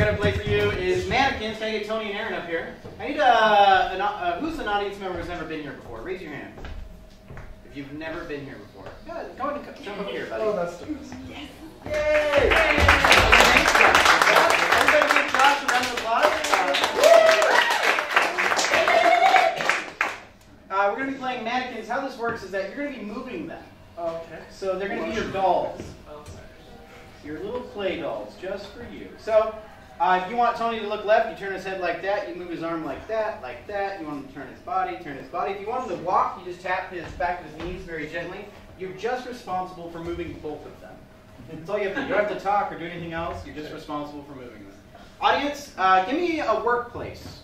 going to play for you is Mannequins. Can I get Tony and Aaron up here? I need who's an audience member who's never been here before? Raise your hand. If you've never been here before. Yeah, go ahead and jump up here, buddy. Oh, that's yes. Yay! Everybody give Josh a round of applause. We're going to be playing Mannequins. How this works is that you're going to be moving them. Okay. So they're going to be your dolls. Your little play dolls, just for you. So, if you want Tony to look left, you turn his head like that, you move his arm like that, like that. You want him to turn his body, turn his body. If you want him to walk, you just tap his back of his knees very gently. You're just responsible for moving both of them. That's all you have to do. You don't have to talk or do anything else. You're just responsible for moving them. Audience, give me a workplace.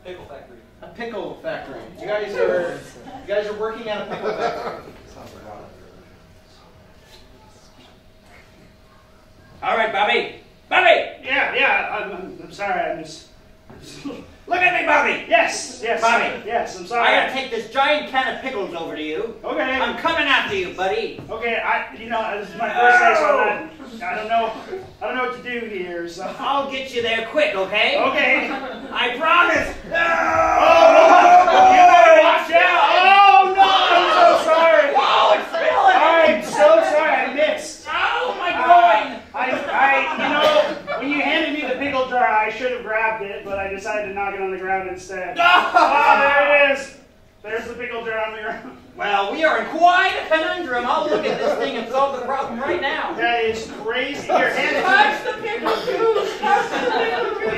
Pickle factory. A pickle factory. You guys are working at a pickle factory. All right, Bobby. Bobby! Yeah, I'm sorry, I'm just... Look at me, Bobby! Yes, Bobby. Yes, I'm sorry. I gotta take this giant can of pickles over to you. Okay. I'm coming after you, buddy. Okay, this is my first day, so I don't know what to do here, so... I'll get you there quick, okay? Okay. I promise! You better watch out! Oh, no! I'm so sorry! Oh, it's spilling! I'm so sorry, I missed. Oh, my groin! When you handed me the pickle jar, I should have grabbed it, but I decided to knock it on the ground instead. No! Oh, there it is! There's the pickle jar on the ground. Well, we are in quite a conundrum. I'll look at this thing and solve the problem right now. That is crazy. Here, hand it Touch the pickle juice! Touch the pickle juice!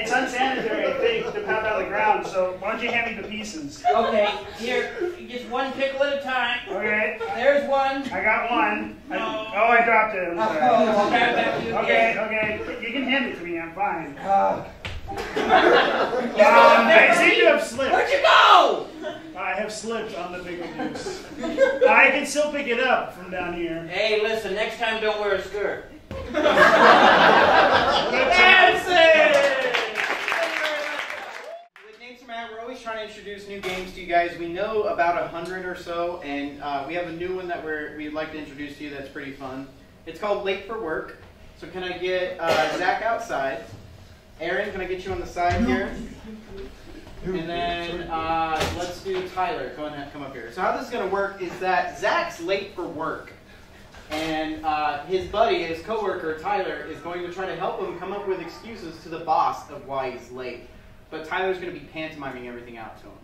It's unsanitary, I think, to pop out of the ground, so why don't you hand me the pieces? Okay, here, just one pickle at a time. Okay. There's one. I got one. No. I dropped it. I'm sorry. I'll grab that for you again. Okay. You can hand it to me, I'm fine. I seem to have slipped. Where'd you go? I have slipped on the pickle juice. I can still pick it up from down here. Hey, listen, next time don't wear a skirt. That's it! With Names from Matt, we're always trying to introduce new games to you guys. We know about 100 or so, and we have a new one that we'd like to introduce to you that's pretty fun. It's called Late for Work. So can I get Zach outside? Aaron, can I get you on the side here? And then let's do Tyler. Go ahead and come up here. So how this is going to work is that Zach's late for work. And his buddy, his coworker, Tyler, is going to try to help him come up with excuses to the boss of why he's late. But Tyler's going to be pantomiming everything out to him.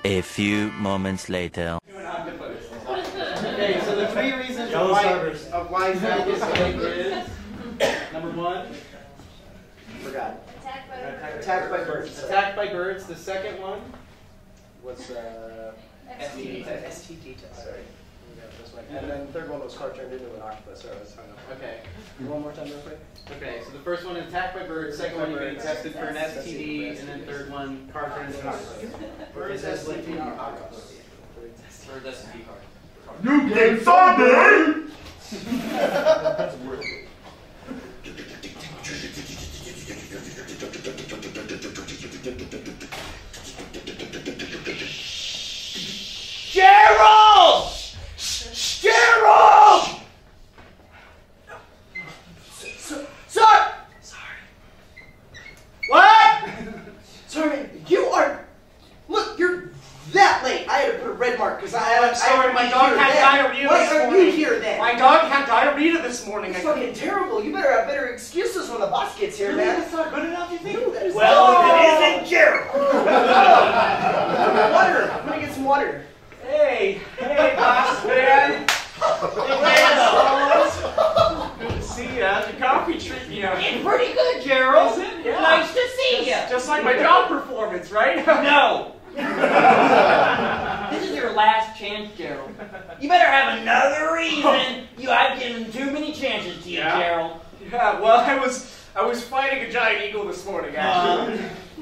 A few moments later. Okay, so the 3 reasons of why Zach is late is, number 1, forgot. Attacked by birds. Attacked by birds. The second one. What's STD test? Sorry. And then the third one was car turned into an octopus. Sorry, I was hung up. Okay. One more time, real quick. Okay. So the first one is attacked by birds. Second one, you're getting tested for an STD, and then third one, car turned into an octopus. Birds STD. Octopus. Birds STD car. You get Sunday. Gerald! Gerald! Sorry! What? Sorry, you are... Look, you're that late. I had to put a red mark because I'm sorry, my dog had diarrhea Why this are morning. you here then? My dog had diarrhea this morning. It's fucking terrible. You better have better excuses when the boss gets here, man. That's not good enough, you think? No, that is Well, not. if it isn't Gerald. Water. I'm gonna get some water. Hey, boss man. Good to see you. How's your coffee treating you? It's pretty good, Gerald. Is it? Yeah. Nice to see you. Just like my job performance, right? No. This is your last chance, Gerald. You better have another reason. I've given too many chances to you, Gerald. Yeah, well, I was fighting a giant eagle this morning, actually.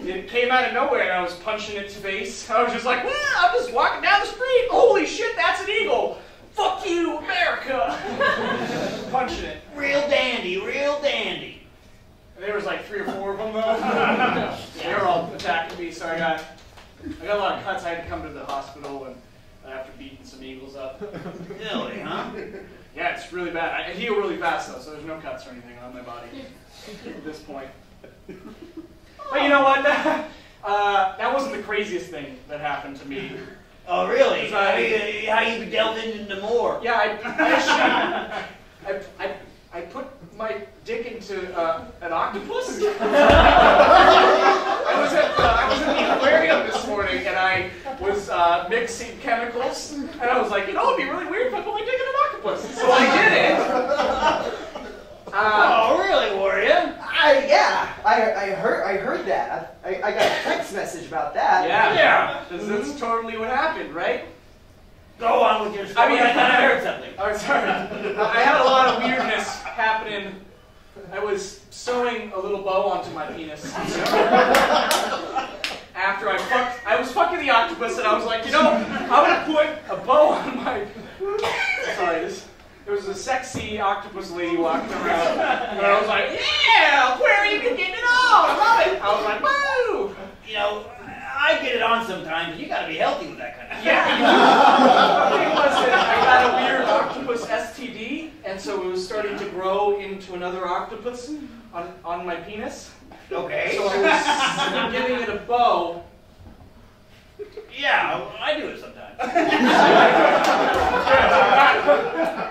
It came out of nowhere, and I was punching its face. I was just like, I'm just walking down the street. Holy shit, that's an eagle. Fuck you, America. Punching it. Real dandy, real dandy. And there was like 3 or 4 of them, though. They were all attacking me, so I got a lot of cuts. I had to come to the hospital and after beating some eagles up. Really, huh? Yeah, it's really bad. I heal really fast, though, so there's no cuts or anything on my body at this point. But you know what? That wasn't the craziest thing that happened to me. Oh, really? How you delved into more? Yeah, I put my dick into an octopus. I was at the aquarium this morning, and I was mixing chemicals, and I was like, you know, it'd be really weird if I put my dick in an octopus. So I did it. Oh, really, Warrior? Yeah, I heard that. I got a text message about that. Yeah. That's totally what happened, right? Go on with your story. I thought I heard something. Oh, sorry. I had a lot of weirdness happening. I was sewing a little bow onto my penis. After I was fucking the octopus, and I was like, you know, I'm gonna put a bow on my. Sorry, there was a sexy octopus lady walking around, and I was like, yeah, aquarium, you're getting it on. I love it. I was like, woo. You know, I get it on sometimes. You gotta be healthy with that kind of stuff. Yeah. The thing was that I got a weird octopus STD, and so it was starting to grow into another octopus on my penis. Okay. So I was giving it a bow. Yeah, I do it sometimes.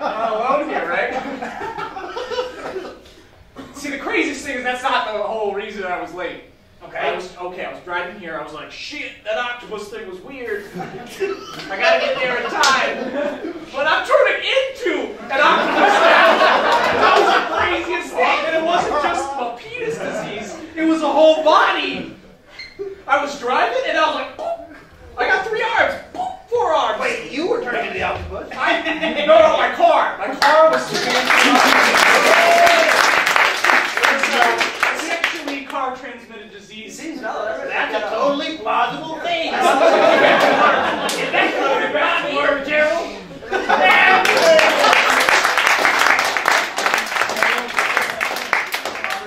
Not alone here, right? See, the craziest thing is that's not the whole reason I was late. Okay. I was driving here. I was like, shit, that octopus thing was weird. I gotta get there in time. But I'm turning into an octopus now. That was the craziest thing. And it wasn't just a penis disease. It was a whole body. I was driving and I was like, boop. I got 3 arms. Boop, 4 arms. Wait, you were turning into the octopus? No, my car. My car was turning into an octopus. Sexually car-transmitted disease. Seems valid. That's a totally plausible thing. Is that what about me, Gerald?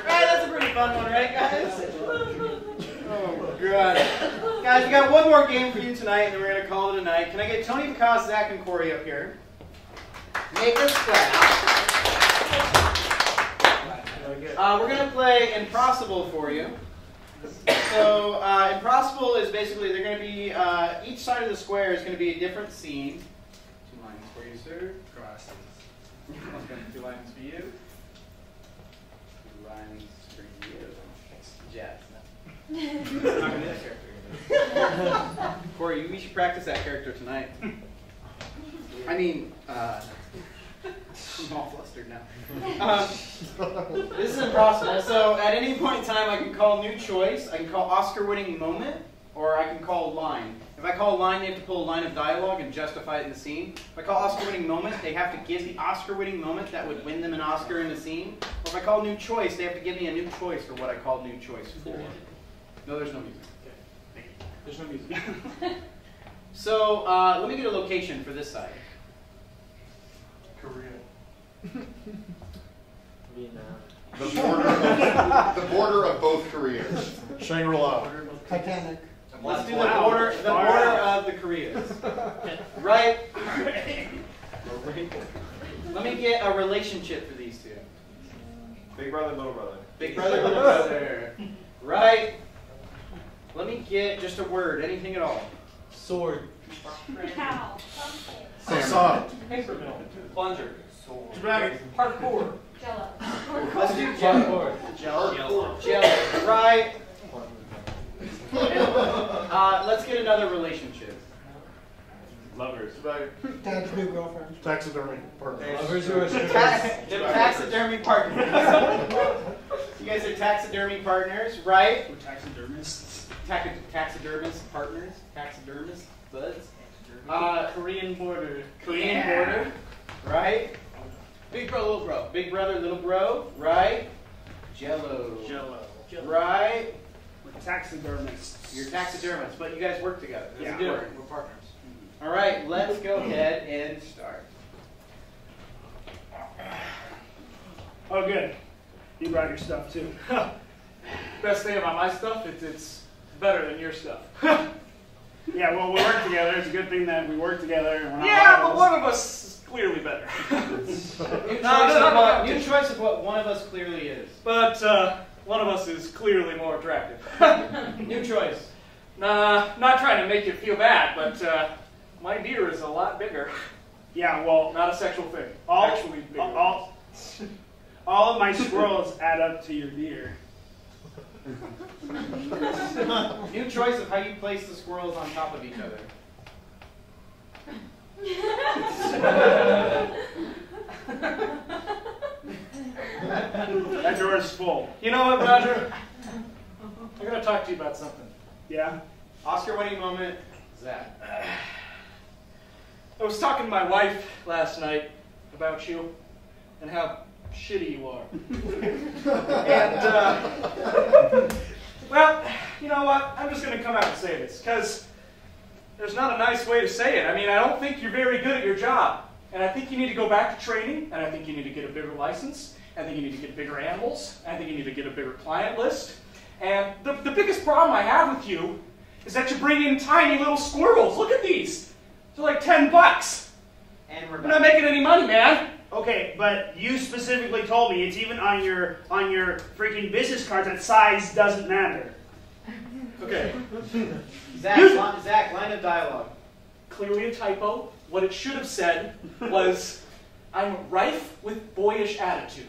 Right, that's a pretty fun one, right, guys? Oh, God. Guys, we got one more game for you tonight, and then we're going to call it a night. Can I get Tony, Vikas, Zach, and Corey up here? Make us proud. We're going to play Impossible for you. So, Impossible is basically, they're going to be, each side of the square is going to be a different scene. 2 lines for you, sir. Crosses. 2 lines for you. 2 lines for you. Jazz. I'm not going to do that character. Corey, we should practice that character tonight. I mean, I'm all flustered now. This is Impossible. So at any point in time, I can call new choice. I can call Oscar-winning moment, or I can call line. If I call line, they have to pull a line of dialogue and justify it in the scene. If I call Oscar-winning moment, they have to give the Oscar-winning moment that would win them an Oscar in the scene. Or if I call new choice, they have to give me a new choice for what I call new choice for. No, there's no music. Okay. There's no music. So let me get a location for this side. Korea. The border of both Koreas. Shangri-La. Titanic. Let's do the border of the Koreas. Right? Let me get a relationship for these two. Big brother, little brother. Big brother, little brother. Right? Let me get just a word, anything at all. Sword. Cow. Facade. Paper mill. Plunger. Dramatic. Parkour. Jello. Let's do Jello. Jello. Right? And, let's get another relationship. Lovers. Dad's new girlfriend. Taxidermy partner. Lovers who are Taxidermy partners. You guys are taxidermy partners, right? We're taxidermists. Taxidermist partners. Taxidermist buds. Korean border. Korean border, right? Big bro, little bro. Big brother, little bro, right? Jello. Right? We're taxidermists. You're taxidermists, but you guys work together. Yeah, We're partners. All right, let's go ahead and start. Oh, good. You brought your stuff too. Best thing about my stuff is it's better than your stuff. Yeah, well, we work together. It's a good thing that we work together. And we're not Yeah, but rivals. one of us is clearly better. New choice of what one of us clearly is. But one of us is clearly more attractive. New choice. Nah, not trying to make you feel bad, but my deer is a lot bigger. Yeah, well, Not a sexual thing. all, Actually bigger. all of my squirrels add up to your deer. New choice of how you place the squirrels on top of each other. That drawer is full. You know what, Roger? I gotta talk to you about something. Yeah? Oscar winning moment, Zach. I was talking to my wife last night about you and how shitty you are. And, well, you know what? I'm just going to come out and say this, because there's not a nice way to say it. I mean, I don't think you're very good at your job. And I think you need to go back to training, and I think you need to get a bigger license. I think you need to get bigger animals. I think you need to get a bigger client list. And the biggest problem I have with you is that you bring in tiny little squirrels. Look at these. They're like $10. And we're We're not making any money, man. Okay, but you specifically told me it's even on your freaking business cards that size doesn't matter. Okay. Zach, line of dialogue. Clearly a typo. What it should have said was, I'm rife with boyish attitude.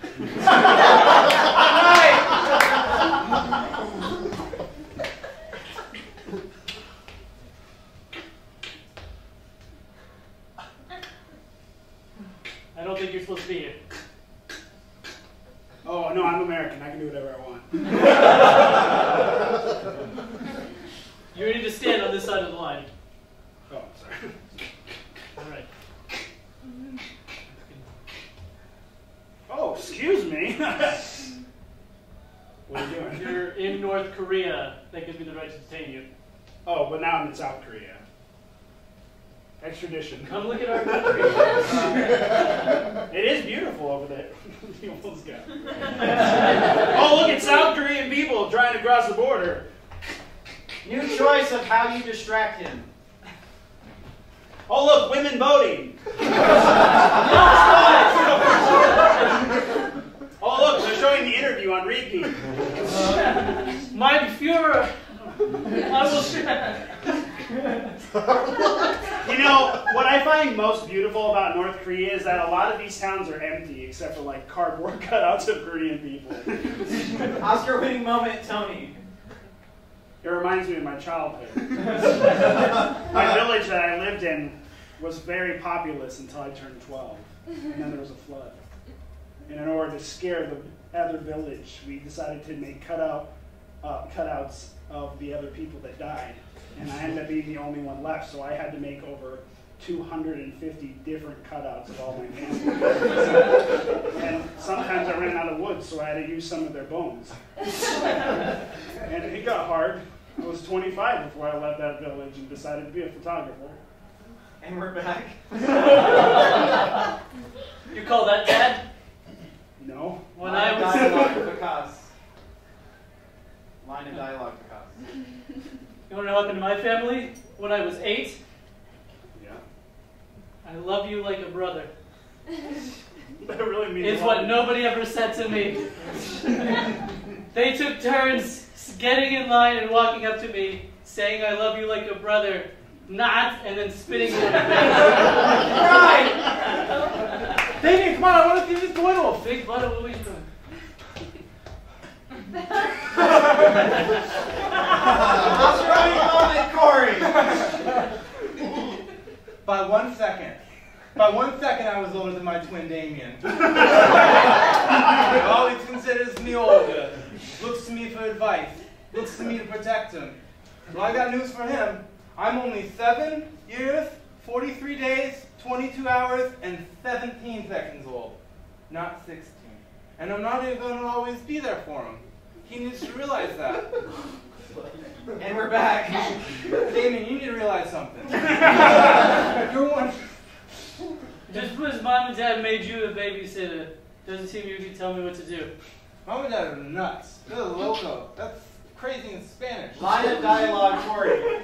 I don't think you're supposed to be here. Oh, no, I'm American. I can do whatever I want. You need to stand on this side of the line. Oh, sorry. All right. Oh, excuse me. What are you doing? You're in North Korea. That gives me the right to detain you. Oh, but now I'm in South Korea. Extradition. Come look at our country. It is beautiful over there. You almost got it. Oh, look at South Korean people trying to cross the border. New choice of how you distract him. Oh, look, women voting. Oh, look, they're showing the interview on repeat. Mein Führer. I will You know, what I find most beautiful about North Korea is that a lot of these towns are empty, except for like cardboard cutouts of Korean people. Oscar winning moment, Tony. It reminds me of my childhood. My village that I lived in was very populous until I turned 12. And then there was a flood. And in order to scare the other village, we decided to make cutouts of the other people that died. And I ended up being the only one left, so I had to make over 250 different cutouts of all my family. And sometimes I ran out of wood, so I had to use some of their bones. And it got hard. I was 25 before I left that village and decided to be a photographer. And we're back. You call that dad? No. When Line I of was dialogue, Picasso. Line of dialogue, Picasso. You want to know what happened to my family? When I was 8, Yeah. I love you like a brother. That really means It's a lot. what nobody ever said to me. They took turns getting in line and walking up to me, saying I love you like a brother, not, and then spitting on me. Right! Baby, come on, I want to see this bueno. Big butter, what are you doing? Oscar winning moment, Corey. By 1 second. By 1 second, I was older than my twin Damien. He always considers me older. Looks to me for advice. Looks to me to protect him. Well, I got news for him. I'm only 7 years, 43 days, 22 hours, and 17 seconds old. Not 16. And I'm not even going to always be there for him. He needs to realize that. And we're back. Damien, you need to realize something. You're one. Just because mom and dad made you a babysitter doesn't seem you can tell me what to do. Mom and dad are nuts. They're loco. That's crazy in Spanish. Line of dialogue, Corey.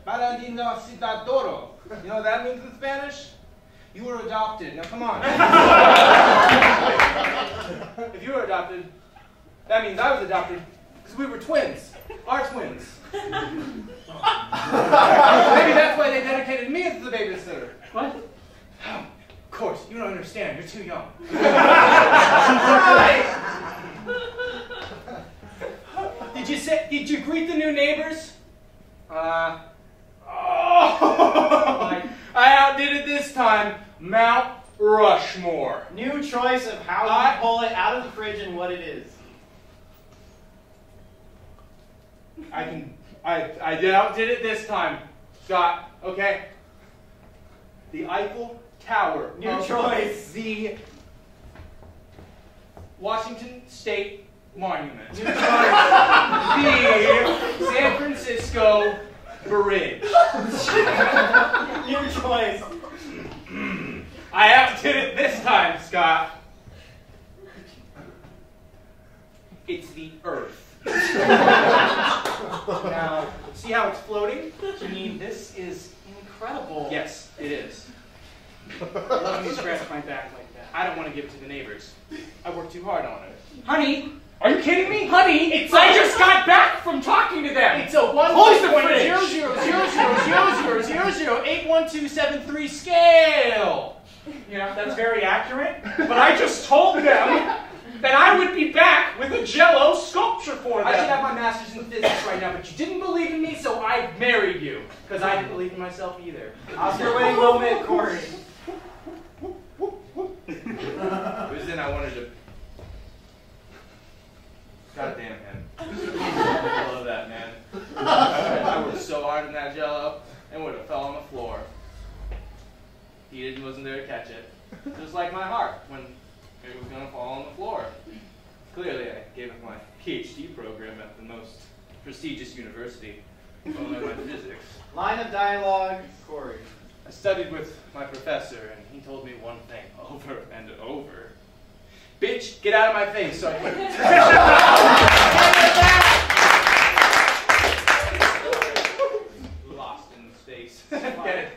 Paradinocitadoro. You know what that means in Spanish? You were adopted. Now come on. If you were adopted, That means I was adopted because we were twins. Our twins. Maybe that's why they dedicated me as the babysitter. What? Of course, you don't understand. You're too young. Did you greet the new neighbors? I outdid it this time. Mount Rushmore. New choice of how you pull it out of the fridge and what it is. I outdid it this time, Scott. Okay. The Eiffel Tower. New choice. The Washington State Monument. New choice. The San Francisco Bridge. New choice. I outdid it this time, Scott. It's the Earth. Now, see how it's floating? Janine, this is incredible. Yes, it is. Let me scratch my back like that. I don't want to give it to the neighbors. I worked too hard on it. Honey, are you kidding me? Honey, I just got back from talking to them. It's a Close the fridge. 1.000000000000000000000000000000000000000000000000000000000000000000000000000000000000000000000000000000000000000000000000000000000000000000000000000000000000000000000000000000000000000000000000000000000000000000000000000000000000000000000000000000000000000000000000000000000000000000000000000000000000000000000000000000000000000000000000000000000000000000000000000000000000000000000000000000000000000000000000000000000000000000000 that I would be back with a Jell-O sculpture for them. I should have my master's in physics right now, but you didn't believe in me, so I married you. Because I didn't believe in myself either. Oscar winning moment, Corey. It was then I wanted to... Goddamn him. I love that, man. I worked so hard in that Jell-O, and would have fell on the floor. He wasn't there to catch it. Just like my heart, when it was going to fall on the floor. Clearly, I gave up my PhD program at the most prestigious university. Only my physics. Line of dialogue, Corey. I studied with my professor, and he told me one thing over and over. Bitch, get out of my face so I can... Lost in space. Get it?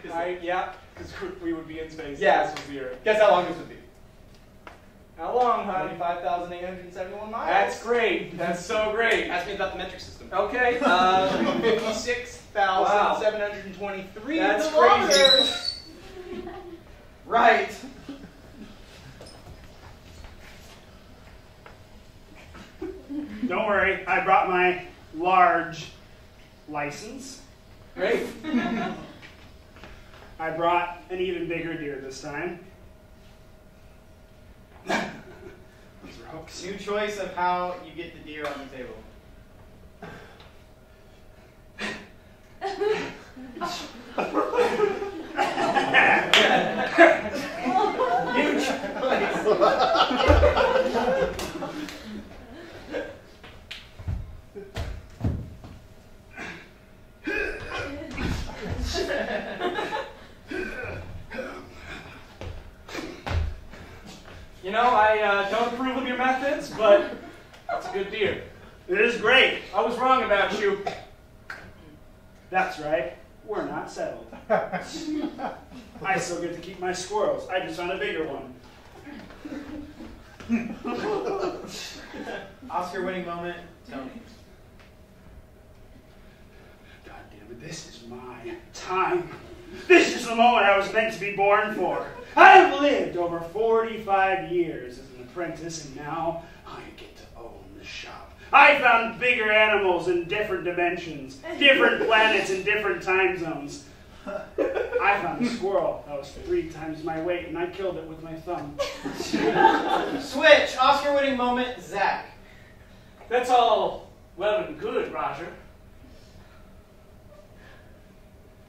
Yeah, because we would be in space. Yeah. This was the Earth. Guess how long this would be? How long, honey? 25,871 miles. That's great. That's so great. Ask me about the metric system. Okay. 56,723 That's kilometers. Right. Don't worry, I brought my large license. Great. I brought an even bigger deer this time. Those are hooks. New choice of how you get the deer on the table. New choice. You know, I don't approve of your methods, but it's a good deer. It is great. I was wrong about you. That's right. We're not settled. I still get to keep my squirrels. I just found a bigger one. Oscar winning moment, Tony. God damn it, this is my time. This is the moment I was meant to be born for. I've lived over 45 years as an apprentice, and now I get to own the shop. I found bigger animals in different dimensions, different planets in different time zones. I found a squirrel that was 3 times my weight, and I killed it with my thumb. Switch, Oscar winning moment, Zach. That's all well and good, Roger.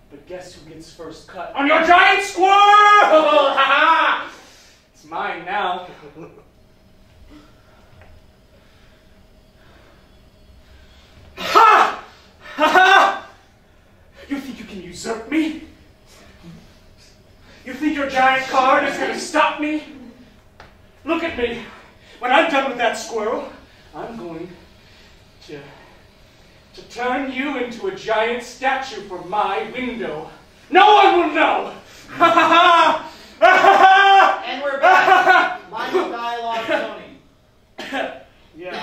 But guess who gets first cut on your giant squirrel? Ha ha! It's mine now. Ha! Ha ha! You think you can usurp me? You think your giant card is going to stop me? Look at me. When I'm done with that squirrel, I'm going to turn you into a giant statue for my window. No one will know! Ha ha ha! Ha ha ha! And we're back. Line of dialogue, Tony. Yeah.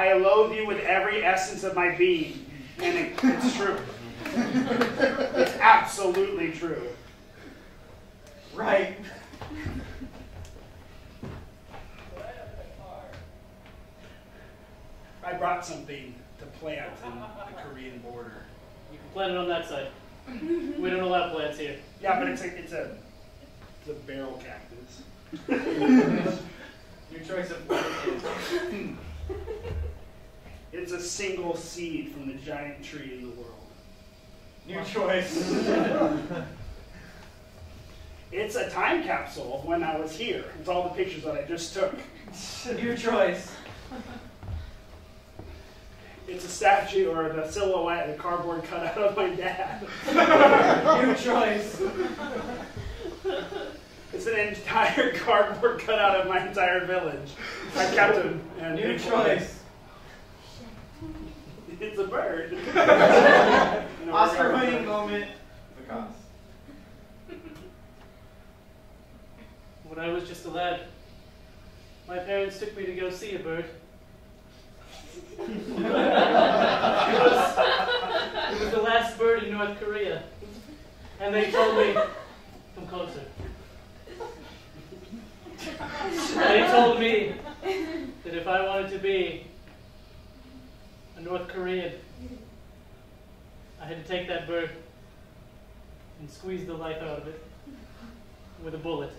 I loathe you with every essence of my being. And it's true. It's absolutely true. Right. I brought something to plant in the Korean border. You can plant it on that side. We don't allow plants here. Yeah, but it's a barrel cactus. Your choice of plant. It's a single seed from the giant tree in the world. New choice. It's a time capsule of when I was here. It's all the pictures that I just took. New choice. It's a statue or the silhouette, a cardboard cutout of my dad. New choice. It's an entire cardboard cutout of my entire village. I kept him. And New choice. It's a bird. Oscar winning moment. Because. When I was just a lad, my parents took me to go see a bird. It was the last bird in North Korea. And they told me, come closer. They told me that if I wanted to be a North Korean, I had to take that bird and squeeze the life out of it with a bullet.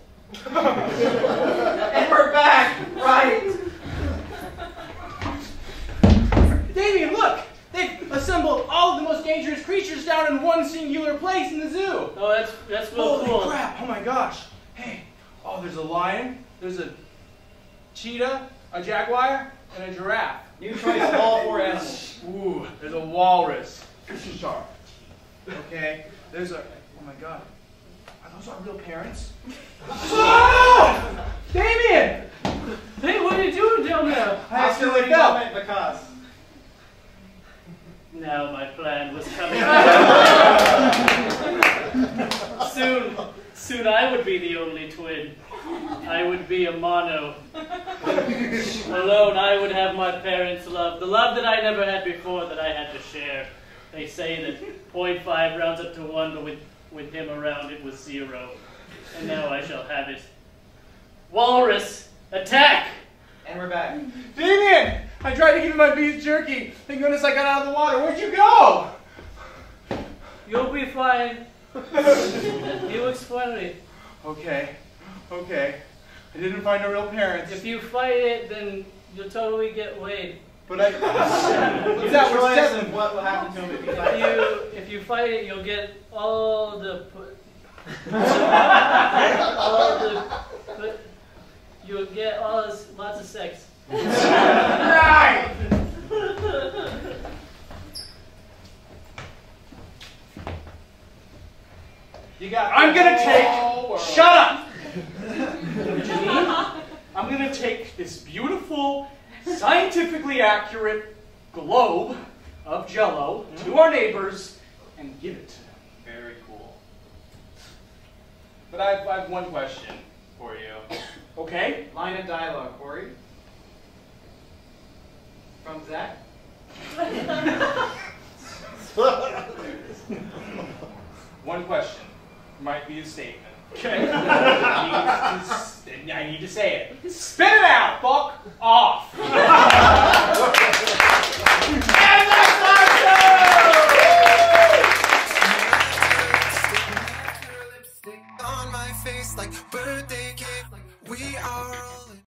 And we're back! Right! Damien, look! They've assembled all of the most dangerous creatures down in one singular place in the zoo! Oh, that's real cool. Holy crap! Oh my gosh! Hey! Oh, there's a lion, there's a cheetah, a jaguar, and a giraffe. New choice of all 4 animals. Ooh, there's a walrus. Shark. Okay, there's a... Oh my god. Are those our real parents? Oh! Damien! Hey, what are you doing down there? I Oscar accidentally winning fell. moment because. Now my plan was coming. Soon I would be the only twin. I would be a mono. Alone I would have my parents' love. The love that I never had before that I had to share. They say that 0.5 rounds up to 1, but with him around it was 0. And now I shall have it. Walrus, attack! And we're back. Damien! I tried to give you my beef jerky. Thank goodness I got out of the water. Where'd you go? You'll be fine. He looks friendly. Okay. I didn't find the real parents. If you fight it, then you'll totally get laid. But I... Is that what choice says? of what will happen to him if you fight him? If you fight it, you'll get all the you'll get lots of sex. Right! You got... I'm gonna take... Shut up! I'm gonna take this beautiful, scientifically accurate globe of Jell-O to our neighbors and give it to them. Very cool. But I have one question for you. Okay? Line of dialogue, Corey. From Zach. One question. Might be a statement. Okay? I need to say it. Spit it out! Fuck off!